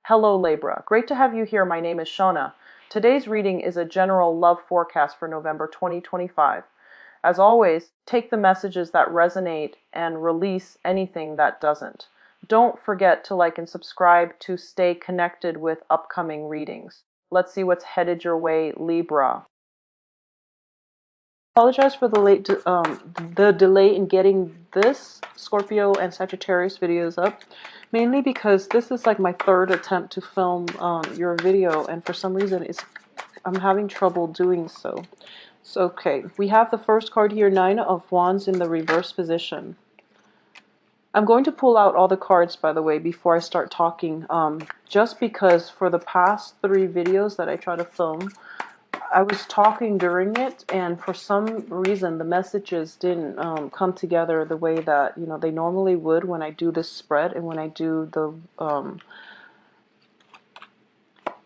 Hello Libra, great to have you here. My name is Shona. Today's reading is a general love forecast for November 2025. As always, take the messages that resonate and release anything that doesn't. Don't forget to like and subscribe to stay connected with upcoming readings. Let's see what's headed your way, Libra. Apologize for the delay in getting this Scorpio and Sagittarius videos up, mainly because this is like my third attempt to film your video, and for some reason I'm having trouble doing so. So okay, we have the first card here, Nine of Wands in the reverse position. I'm going to pull out all the cards, by the way, before I start talking, just because for the past 3 videos that I try to film, I was talking during it, and for some reason the messages didn't come together the way that they normally would when I do this spread and when I do the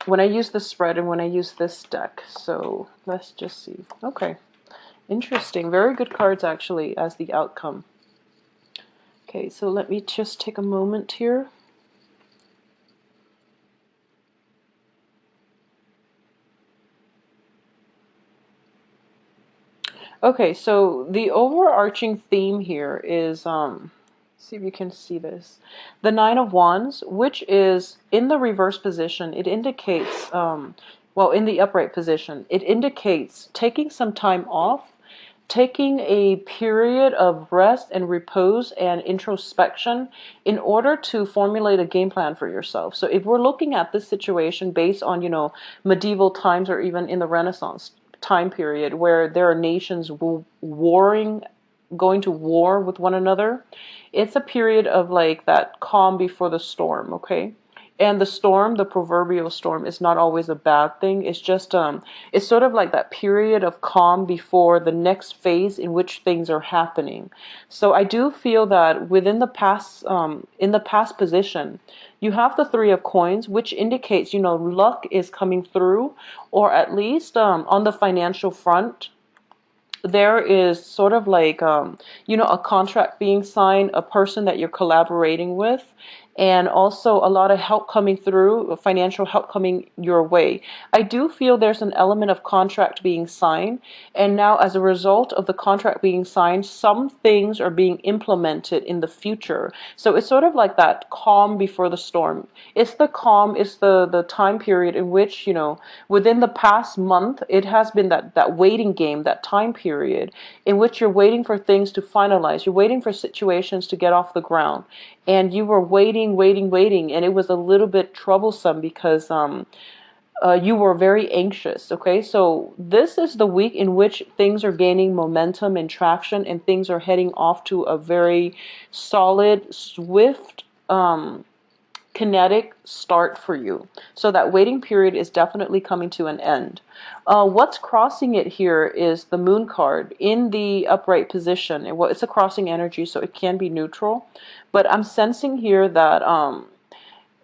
when I use the spread and when I use this deck. So let's just see. Okay, interesting. Very good cards actually as the outcome. Okay, so let me just take a moment here. Okay, so the overarching theme here is, see if you can see this. The Nine of Wands, which is in the reverse position, it indicates, well, in the upright position, it indicates taking some time off, taking a period of rest and repose and introspection in order to formulate a game plan for yourself. So if we're looking at this situation based on, medieval times or even in the Renaissance time period where there are nations warring, going to war with one another, it's a period of like that calm before the storm, okay? And the storm, the proverbial storm, is not always a bad thing. It's just it's sort of like that period of calm before the next phase in which things are happening. So I do feel that within the past, in the past position, you have the Three of Coins, which indicates luck is coming through, or at least on the financial front, there is sort of like a contract being signed, a person that you're collaborating with, and also a lot of help coming through, financial help coming your way. I do feel there's an element of contract being signed, and now as a result of the contract being signed, some things are being implemented in the future. So it's sort of like that calm before the storm. It's the calm, it's the time period in which, within the past month, it has been that waiting game, that time period in which you're waiting for things to finalize. You're waiting for situations to get off the ground. And you were waiting, and it was a little bit troublesome because you were very anxious, okay? So this is the week in which things are gaining momentum and traction, and things are heading off to a very solid, swift, kinetic start for you. So that waiting period is definitely coming to an end. What's crossing it here is the Moon card in the upright position. And it's a crossing energy, so it can be neutral. But I'm sensing here that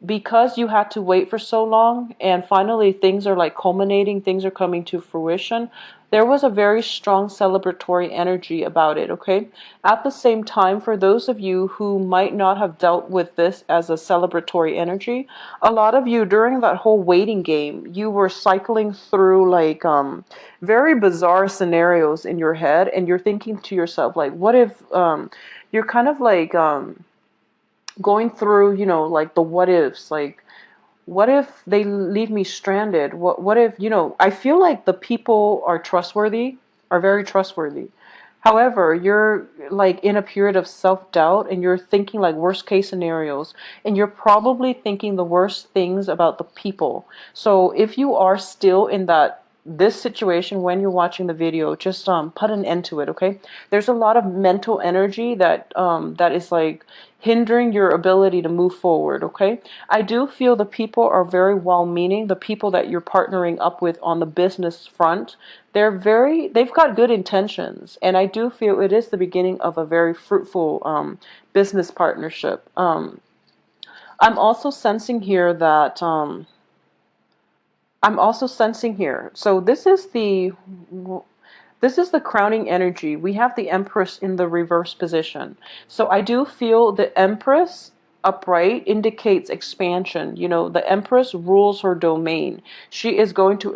because you had to wait for so long and finally things are like culminating, things are coming to fruition, there was a very strong celebratory energy about it, okay? At the same time, for those of you who might not have dealt with this as a celebratory energy, a lot of you during that whole waiting game, you were cycling through like very bizarre scenarios in your head, and you're thinking to yourself like, what if you're kind of like going through, like the what ifs, like what if they leave me stranded? What if, I feel like the people are trustworthy, are very trustworthy. However, you're like in a period of self-doubt and you're thinking like worst case scenarios, and you're probably thinking the worst things about the people. So if you are still in this situation when you're watching the video, just put an end to it, okay? There's a lot of mental energy that that is like hindering your ability to move forward, okay? I do feel the people are very well-meaning. The people that you're partnering up with on the business front, they've got good intentions, and I do feel it is the beginning of a very fruitful business partnership. I'm also sensing here that so this is the crowning energy. We have the Empress in the reverse position. So I do feel the Empress upright indicates expansion. You know, the Empress rules her domain. She is going to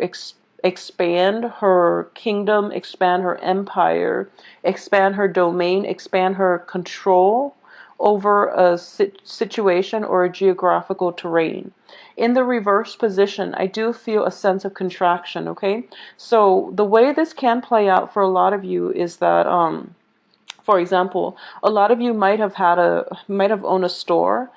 expand her kingdom, expand her empire, expand her domain, expand her control over a situation or a geographical terrain. In the reverse position, I do feel a sense of contraction, okay? So the way this can play out for a lot of you is that for example, a lot of you might have owned a store.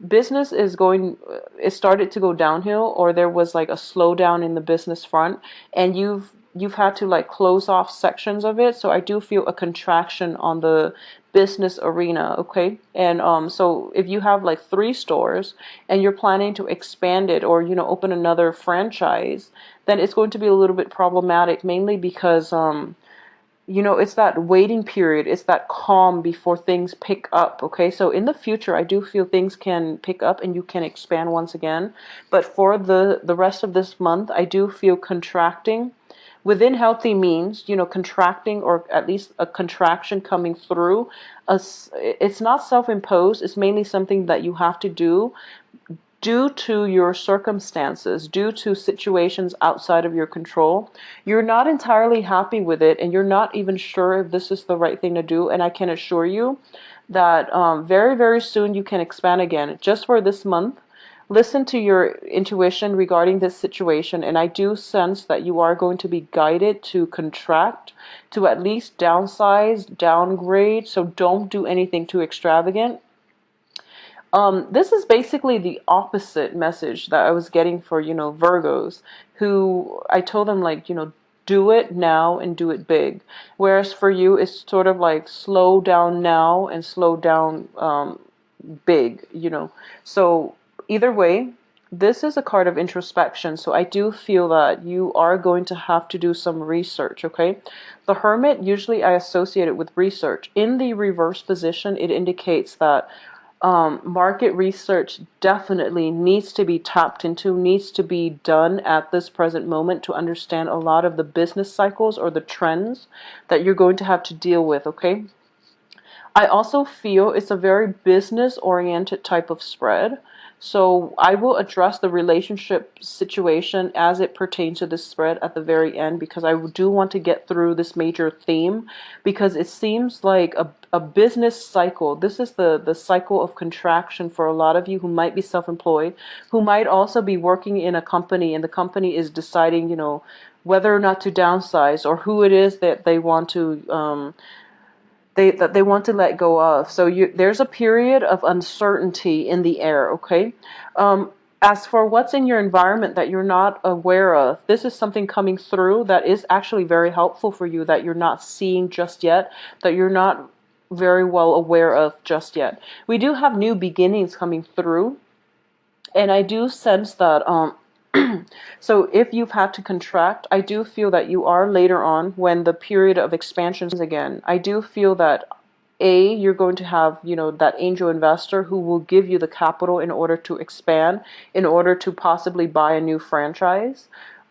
Business it started to go downhill, or there was like a slowdown in the business front, and you've had to like close off sections of it. So I do feel a contraction on the business arena, okay? And so if you have like 3 stores and you're planning to expand it, or open another franchise, then it's going to be a little bit problematic, mainly because it's that waiting period, it's that calm before things pick up, okay? So in the future, I do feel things can pick up and you can expand once again. But for the rest of this month, I do feel contracting within healthy means, contracting, or at least a contraction coming through. It's not self-imposed, it's mainly something that you have to do due to your circumstances, due to situations outside of your control. You're not entirely happy with it, and you're not even sure if this is the right thing to do. And I can assure you that very, very soon you can expand again. Just for this month, listen to your intuition regarding this situation, and I do sense that you are going to be guided to contract, to at least downsize, downgrade. So don't do anything too extravagant. This is basically the opposite message that I was getting for, Virgos, who I told them, like, do it now and do it big. Whereas for you, it's sort of like slow down now and slow down big, So either way, this is a card of introspection. So I do feel that you are going to have to do some research, okay? The Hermit, usually I associate it with research. In the reverse position, it indicates that market research definitely needs to be tapped into, needs to be done at this present moment to understand a lot of the business cycles or the trends that you're going to have to deal with, okay? I also feel it's a very business-oriented type of spread. So I will address the relationship situation as it pertains to this spread at the very end, because I do want to get through this major theme, because it seems like a business cycle. This is the cycle of contraction for a lot of you who might be self-employed, who might also be working in a company, and the company is deciding, whether or not to downsize, or who it is that they want to that they want to let go of. So there's a period of uncertainty in the air, okay? As for what's in your environment that you're not aware of, this is something coming through that is actually very helpful for you, that you're not seeing just yet, that you're not very well aware of just yet. We do have new beginnings coming through, and I do sense that so if you've had to contract, I do feel that you are later on, when the period of expansion is again. I do feel that you're going to have, that angel investor who will give you the capital in order to expand, in order to possibly buy a new franchise,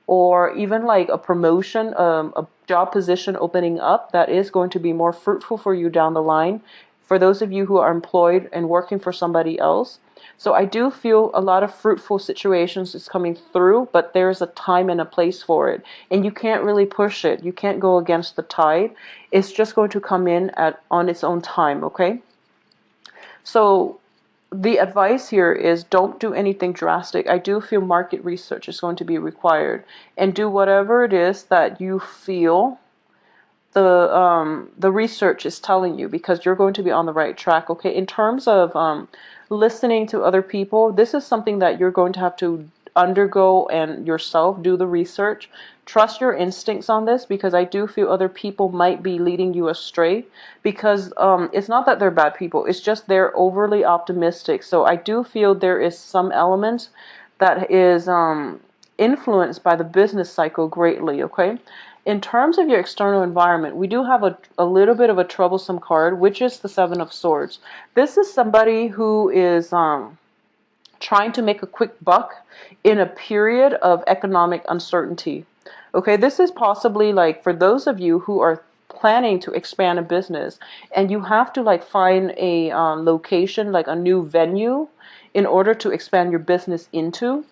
or even like a promotion, a job position opening up that is going to be more fruitful for you down the line, for those of you who are employed and working for somebody else. So I do feel a lot of fruitful situations is coming through, but there's a time and a place for it. And you can't really push it. You can't go against the tide. It's just going to come in on its own time, okay? So the advice here is, don't do anything drastic. I do feel market research is going to be required. And do whatever it is that you feel the research is telling you, because you're going to be on the right track, okay? In terms of listening to other people, this is something that you're going to have to undergo and yourself do the research. Trust your instincts on this, because I do feel other people might be leading you astray, because it's not that they're bad people, it's just they're overly optimistic. So I do feel there is some element that is influenced by the business cycle greatly, okay? In terms of your external environment, we do have a little bit of a troublesome card, which is the Seven of Swords. This is somebody who is trying to make a quick buck in a period of economic uncertainty. Okay, this is possibly like for those of you who are planning to expand a business, and you have to like find a location, like a new venue, in order to expand your business into.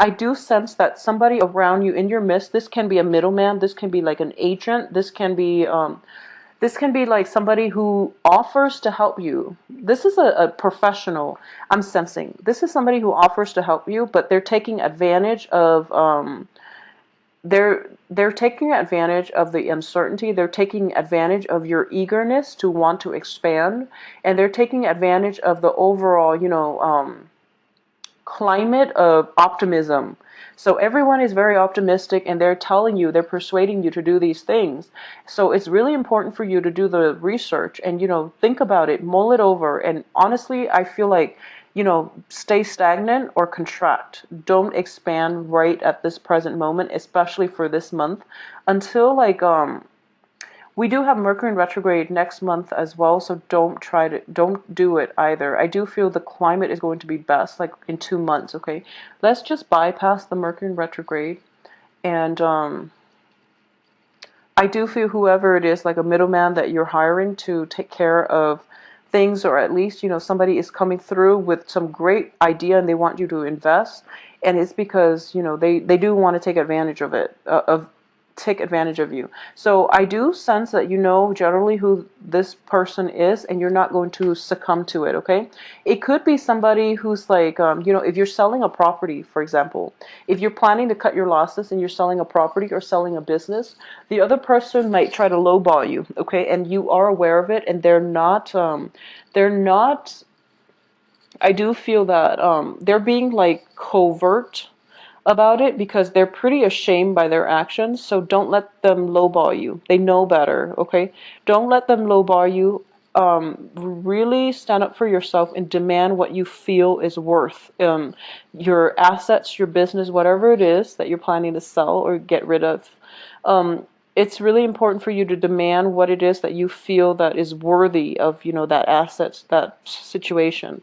I do sense that somebody around you in your midst, this can be a middleman, this can be like an agent, this can be like somebody who offers to help you. This is a professional, I'm sensing. This is somebody who offers to help you, but they're taking advantage of they're taking advantage of the uncertainty. They're taking advantage of your eagerness to want to expand, and they're taking advantage of the overall, climate of optimism. So everyone is very optimistic, and they're telling you, they're persuading you to do these things. So it's really important for you to do the research and, think about it, mull it over. And honestly, I feel like, stay stagnant or contract. Don't expand right at this present moment, especially for this month, until like, we do have Mercury in retrograde next month as well, so don't do it either. I do feel the climate is going to be best like in 2 months, okay? Let's just bypass the Mercury in retrograde, and I do feel whoever it is, like a middleman that you're hiring to take care of things, or at least, somebody is coming through with some great idea and they want you to invest, and it's because, they do want to take advantage of it, take advantage of you. So I do sense that you know generally who this person is, and you're not going to succumb to it, okay? It could be somebody who's like, if you're selling a property, for example, if you're planning to cut your losses and you're selling a property or selling a business, the other person might try to lowball you, okay? And you are aware of it, and they're not, I do feel that they're being like covert about it because they're pretty ashamed by their actions. So don't let them lowball you. They know better, okay? Don't let them lowball you. Really stand up for yourself and demand what you feel is worth. Your assets, your business, whatever it is that you're planning to sell or get rid of. It's really important for you to demand what it is that you feel that is worthy of, that assets, that situation.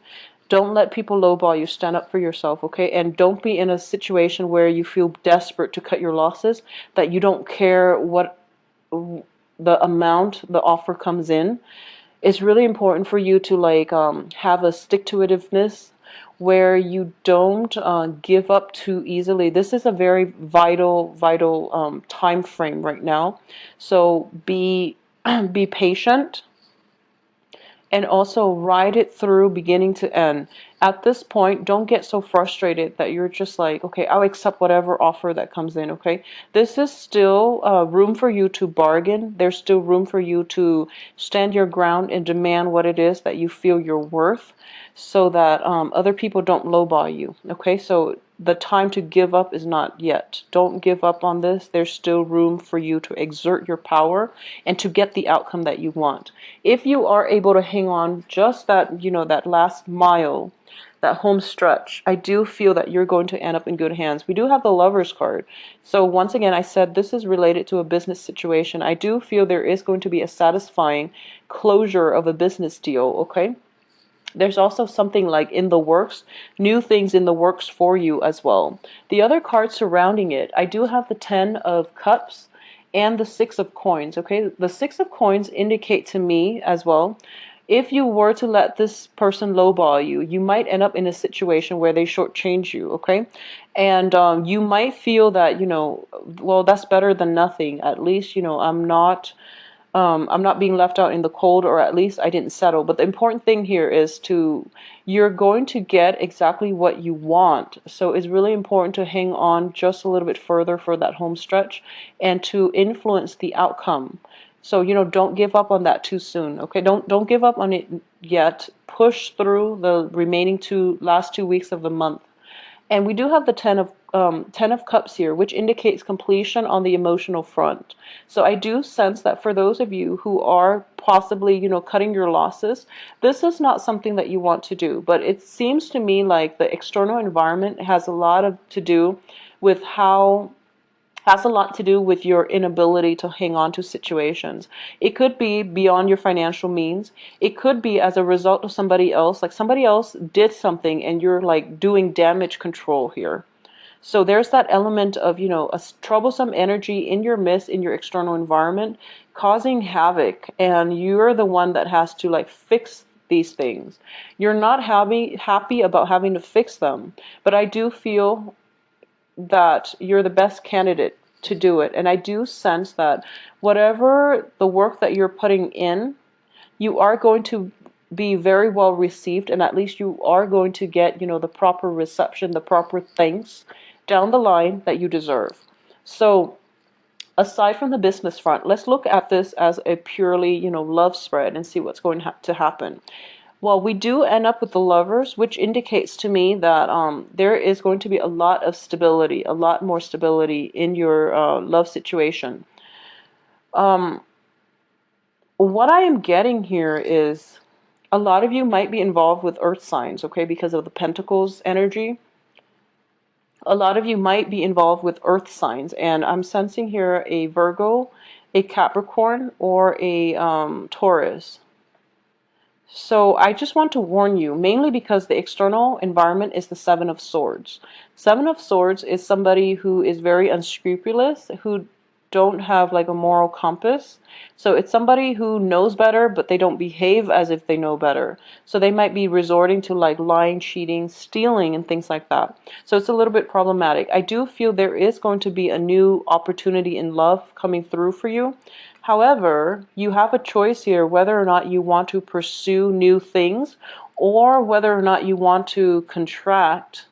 Don't let people lowball you. Stand up for yourself, okay? And don't be in a situation where you feel desperate to cut your losses, that you don't care what the amount the offer comes in. It's really important for you to like have a stick-to-itiveness where you don't give up too easily. This is a very vital time frame right now. So be be patient, and also ride it through beginning to end. At this point, don't get so frustrated that you're just like, okay, I'll accept whatever offer that comes in, okay? This is still room for you to bargain. There's still room for you to stand your ground and demand what it is that you feel you're worth, so that other people don't lowball you, okay? So the time to give up is not yet. Don't give up on this. There's still room for you to exert your power and to get the outcome that you want. If you are able to hang on just that, that last mile, that home stretch, I do feel that you're going to end up in good hands. We do have the Lovers card. So once again, I said this is related to a business situation. I do feel there is going to be a satisfying closure of a business deal, okay? There's also something like in the works, new things in the works for you as well. The other cards surrounding it, I do have the 10 of Cups and the 6 of Coins, okay? The 6 of Coins indicate to me as well, if you were to let this person lowball you, you might end up in a situation where they shortchange you, okay? And you might feel that, well, that's better than nothing. At least, I'm not being left out in the cold, or at least I didn't settle. But the important thing here is you're going to get exactly what you want. So it's really important to hang on just a little bit further for that home stretch and to influence the outcome. So, don't give up on that too soon. Okay. Don't give up on it yet. Push through the remaining last 2 weeks of the month. And we do have the 10 of Cups here, which indicates completion on the emotional front. So I do sense that for those of you who are possibly, cutting your losses, this is not something that you want to do. But it seems to me like the external environment has a lot to do with your inability to hang on to situations. It could be beyond your financial means. It could be as a result of somebody else, like somebody else did something and you're like doing damage control here. So there's that element of, a troublesome energy in your midst, in your external environment, causing havoc, and you're the one that has to like fix these things. You're not happy about having to fix them, but I do feel that you're the best candidate to do it. And I do sense that whatever the work that you're putting in, you are going to be very well received, and at least you are going to get, the proper reception, the proper thanks down the line that you deserve. So aside from the business front, let's look at this as a purely, love spread and see what's going to happen. Well, we do end up with the lovers, which indicates to me that there is going to be a lot of stability, a lot more stability in your love situation. What I am getting here is a lot of you might be involved with earth signs, okay, because of the Pentacles energy. A lot of you might be involved with earth signs, and I'm sensing here a Virgo, a Capricorn, or a Taurus. So I just want to warn you, mainly because the external environment is the Seven of Swords. Seven of Swords is somebody who is very unscrupulous, who don't have like a moral compass. So it's somebody who knows better, but they don't behave as if they know better. So they might be resorting to like lying, cheating, stealing, and things like that. So it's a little bit problematic. I do feel there is going to be a new opportunity in love coming through for you. However, you have a choice here whether or not you want to pursue new things, or whether or not you want to contract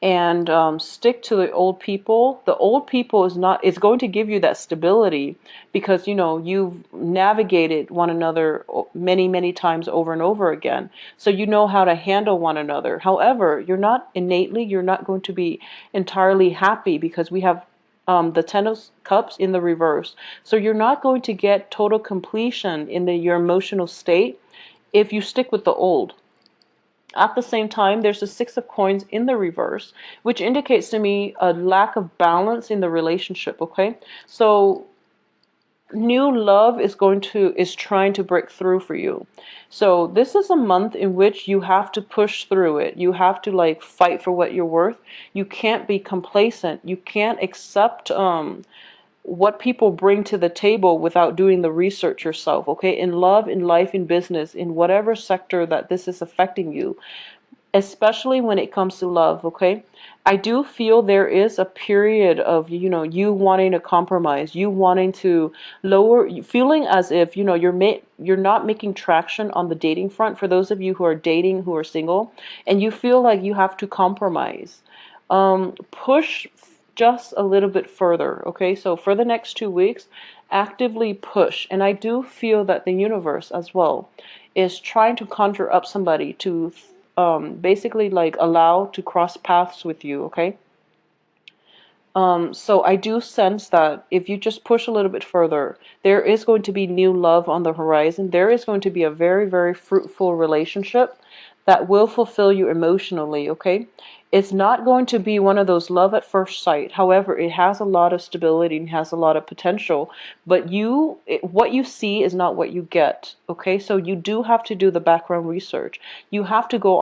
and stick to the old people. The old people is going to give you that stability, because you've navigated one another many times over and over again, so you know how to handle one another. However, you're not going to be entirely happy, because we have the Ten of Cups in the reverse. So you're not going to get total completion in your emotional state if you stick with the old. At the same time, there's the Six of Coins in the reverse, which indicates to me a lack of balance in the relationship, okay? So new love is trying to break through for you. So this is a month in which you have to push through it. You have to like fight for what you're worth. You can't be complacent. You can't accept what people bring to the table without doing the research yourself, okay? In love, in life, in business, in whatever sector that this is affecting you, especially when it comes to love, okay? I do feel there is a period of, you wanting to compromise, you wanting to feeling as if, you're not making traction on the dating front, for those of you who are dating, who are single, and you feel like you have to compromise. Push just a little bit further, okay? So for the next 2 weeks, actively push. And I do feel that the universe as well is trying to conjure up somebody to basically like allow to cross paths with you, okay? So I do sense that if you just push a little bit further, there is going to be new love on the horizon. There is going to be a very fruitful relationship that will fulfill you emotionally, okay? It's not going to be one of those love at first sight. However, it has a lot of stability and has a lot of potential. But what you see is not what you get, okay? So you do have to do the background research. You have to go